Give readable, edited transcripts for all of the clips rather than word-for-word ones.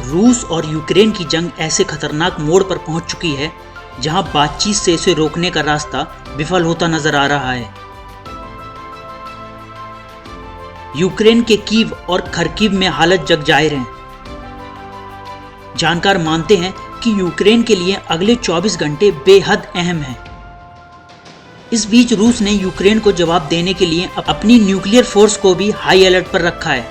रूस और यूक्रेन की जंग ऐसे खतरनाक मोड़ पर पहुंच चुकी है जहां बातचीत से इसे रोकने का रास्ता विफल होता नजर आ रहा है। यूक्रेन के कीव और खरकीव में हालत जग जाहिर है। जानकार मानते हैं कि यूक्रेन के लिए अगले 24 घंटे बेहद अहम हैं। इस बीच रूस ने यूक्रेन को जवाब देने के लिए अपनी न्यूक्लियर फोर्स को भी हाई अलर्ट पर रखा है।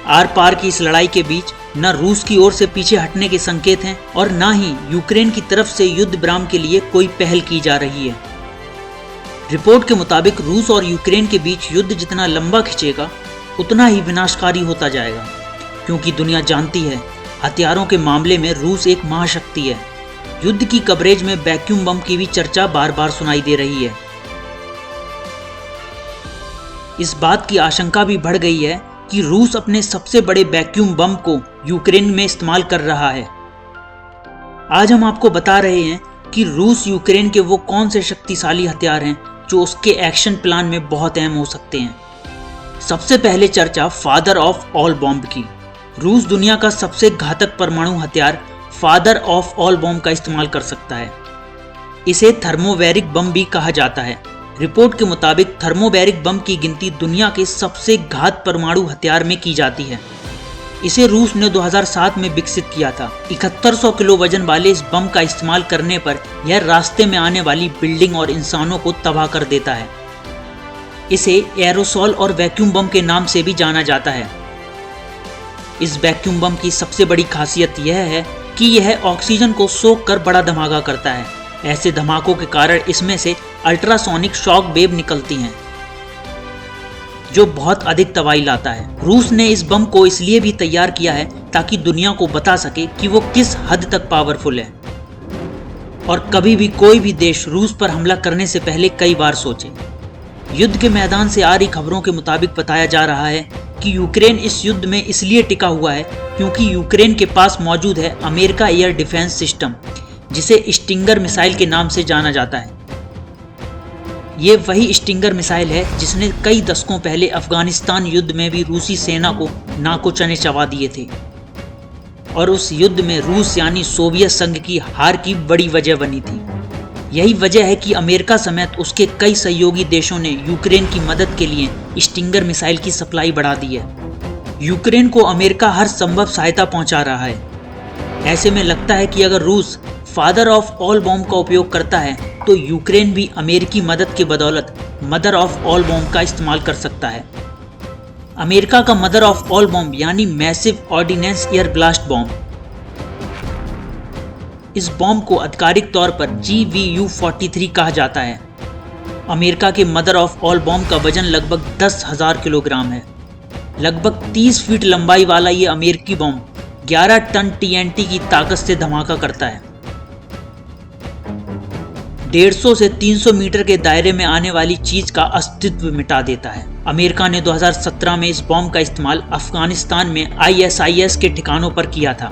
आर पार की इस लड़ाई के बीच न रूस की ओर से पीछे हटने के संकेत हैं और न ही यूक्रेन की तरफ से युद्ध विराम के लिए कोई पहल की जा रही है। रिपोर्ट के मुताबिक रूस और यूक्रेन के बीच युद्ध जितना लंबा खिंचेगा उतना ही विनाशकारी होता जाएगा, क्योंकि दुनिया जानती है हथियारों के मामले में रूस एक महाशक्ति है। युद्ध की कवरेज में वैक्यूम बम की भी चर्चा बार बार सुनाई दे रही है। इस बात की आशंका भी बढ़ गई है कि रूस अपने सबसे बड़े वैक्यूम बम को यूक्रेन में इस्तेमाल कर रहा है। आज हम आपको बता रहे हैं कि रूस यूक्रेन के वो कौन से शक्तिशाली हथियार हैं जो उसके एक्शन प्लान में बहुत अहम हो सकते हैं। सबसे पहले चर्चा फादर ऑफ ऑल बॉम्ब की। रूस दुनिया का सबसे घातक परमाणु हथियार फादर ऑफ ऑल बॉम्ब का इस्तेमाल कर सकता है। इसे थर्मोवैरिक बम भी कहा जाता है। रिपोर्ट के मुताबिक थर्मोवैरिक बम की गिनती दुनिया के सबसे घात परमाणु हथियार में की जाती है। इसे रूस ने 2007 में विकसित किया था। 7100 किलो वजन वाले इस बम का इस्तेमाल करने पर यह रास्ते में आने वाली बिल्डिंग और इंसानों को तबाह कर देता है। इसे एरोसॉल और वैक्यूम बम के नाम से भी जाना जाता है। इस वैक्यूम बम की सबसे बड़ी खासियत यह है कि यह ऑक्सीजन को सोख कर बड़ा धमाका करता है। ऐसे धमाकों के कारण इसमें से अल्ट्रासोनिक शॉक वेव निकलती हैं, जो बहुत अधिक तबाही लाता है। रूस ने इस बम को इसलिए भी तैयार किया है ताकि दुनिया को बता सके कि वो किस हद तक पावरफुल है, और कभी भी कोई भी देश रूस पर हमला करने से पहले कई बार सोचे। युद्ध के मैदान से आ रही खबरों के मुताबिक बताया जा रहा है कि यूक्रेन इस युद्ध में इसलिए टिका हुआ है क्योंकि यूक्रेन के पास मौजूद है अमेरिका एयर डिफेंस सिस्टम, जिसे स्टिंगर मिसाइल के नाम से जाना जाता है। ये वही स्टिंगर मिसाइल है जिसने कई दशकों पहले अफगानिस्तान युद्ध में भी रूसी सेना को नाको चने चबा दिए थे, और उस युद्ध में रूस यानी सोवियत संघ की हार की बड़ी वजह बनी थी। यही वजह है कि अमेरिका समेत उसके कई सहयोगी देशों ने यूक्रेन की मदद के लिए स्टिंगर मिसाइल की सप्लाई बढ़ा दी है। यूक्रेन को अमेरिका हर संभव सहायता पहुंचा रहा है। ऐसे में लगता है कि अगर रूस फादर ऑफ ऑल बॉम्ब का उपयोग करता है तो यूक्रेन भी अमेरिकी मदद के बदौलत मदर ऑफ ऑल बॉम्ब का इस्तेमाल कर सकता है। अमेरिका का मदर ऑफ ऑल बॉम्ब यानी massive ordnance air blast bomb. इस बॉम्ब को आधिकारिक तौर पर GVU-43 कहा जाता है। अमेरिका के मदर ऑफ ऑल बॉम्ब का वजन लगभग 10,000 किलोग्राम है। लगभग 30 फीट लंबाई वाला ये अमेरिकी बॉम्ब 11 टन TNT की ताकत से धमाका करता है। 150 से 300 मीटर के दायरे में आने वाली चीज का अस्तित्व मिटा देता है। अमेरिका ने 2017 में इस बॉम्ब का इस्तेमाल अफगानिस्तान में ISIS के ठिकानों पर किया था।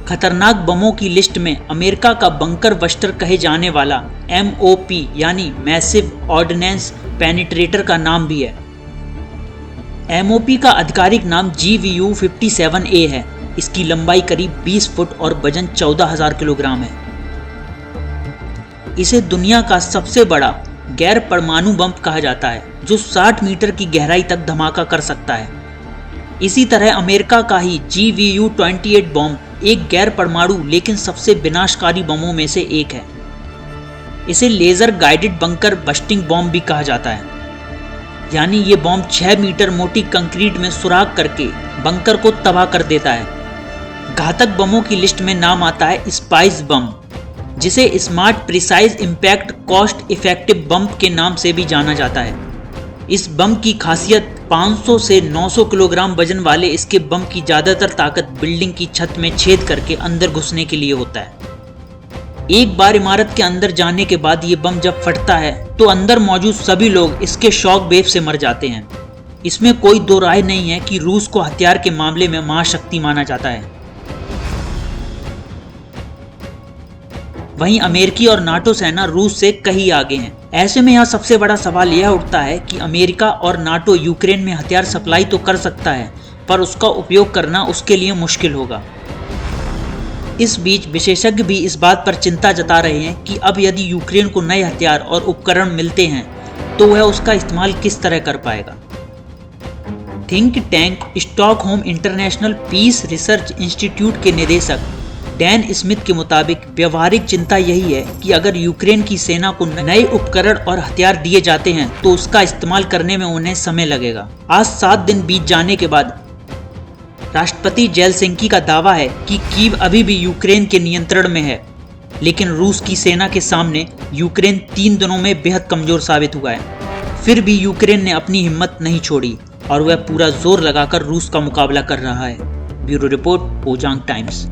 खतरनाक बमों की लिस्ट में अमेरिका का बंकर बस्टर कहे जाने वाला MOP यानी मैसिव ऑर्डिनेंस पेनिट्रेटर का नाम भी है। MOP का आधिकारिक नाम GVU-57A है। इसकी लंबाई करीब 20 फुट और वजन 14,000 किलोग्राम है। इसे दुनिया का सबसे बड़ा गैर परमाणु बम कहा जाता है, जो 60 मीटर की गहराई तक धमाका कर सकता है। इसी तरह अमेरिका का ही GVU-28 बॉम्ब एक गैर परमाणु लेकिन सबसे विनाशकारी बमों में से एक है। इसे laser guided bunker busting bomb भी कहा जाता है, यानी ये बॉम्ब 6 मीटर मोटी कंक्रीट में सुराख करके बंकर को तबाह कर देता है। घातक बमों की लिस्ट में नाम आता है स्पाइस बम, जिसे smart precise impact cost effective bomb के नाम से भी जाना जाता है। इस बम की खासियत 500 से 900 किलोग्राम वजन वाले इसके बम की ज्यादातर ताकत बिल्डिंग की छत में छेद करके अंदर घुसने के लिए होता है। एक बार इमारत के अंदर जाने के बाद ये बम जब फटता है तो अंदर मौजूद सभी लोग इसके शॉक वेव से मर जाते हैं। इसमें कोई दो राय नहीं है कि रूस को हथियार के मामले में महाशक्ति माना जाता है। वहीं अमेरिकी और नाटो सेना रूस से कहीं आगे हैं। ऐसे में यहाँ सबसे बड़ा सवाल यह उठता है कि अमेरिका और नाटो यूक्रेन में हथियार सप्लाई तो कर सकता है, पर उसका उपयोग करना उसके लिए मुश्किल होगा। इस बीच विशेषज्ञ भी इस बात पर चिंता जता रहे हैं कि अब यदि यूक्रेन को नए हथियार और उपकरण मिलते हैं तो वह उसका इस्तेमाल किस तरह कर पाएगा। Think tank Stockholm International Peace Research Institute के निदेशक डैन स्मिथ के मुताबिक व्यवहारिक चिंता यही है कि अगर यूक्रेन की सेना को नए उपकरण और हथियार दिए जाते हैं तो उसका इस्तेमाल करने में उन्हें समय लगेगा। आज 7 दिन बीत जाने के बाद राष्ट्रपति जेलेंस्की का दावा है कि कीव अभी भी यूक्रेन के नियंत्रण में है, लेकिन रूस की सेना के सामने यूक्रेन 3 दिनों में बेहद कमजोर साबित हुआ है। फिर भी यूक्रेन ने अपनी हिम्मत नहीं छोड़ी और वह पूरा जोर लगाकर रूस का मुकाबला कर रहा है। ब्यूरो रिपोर्ट, पोजांग टाइम्स।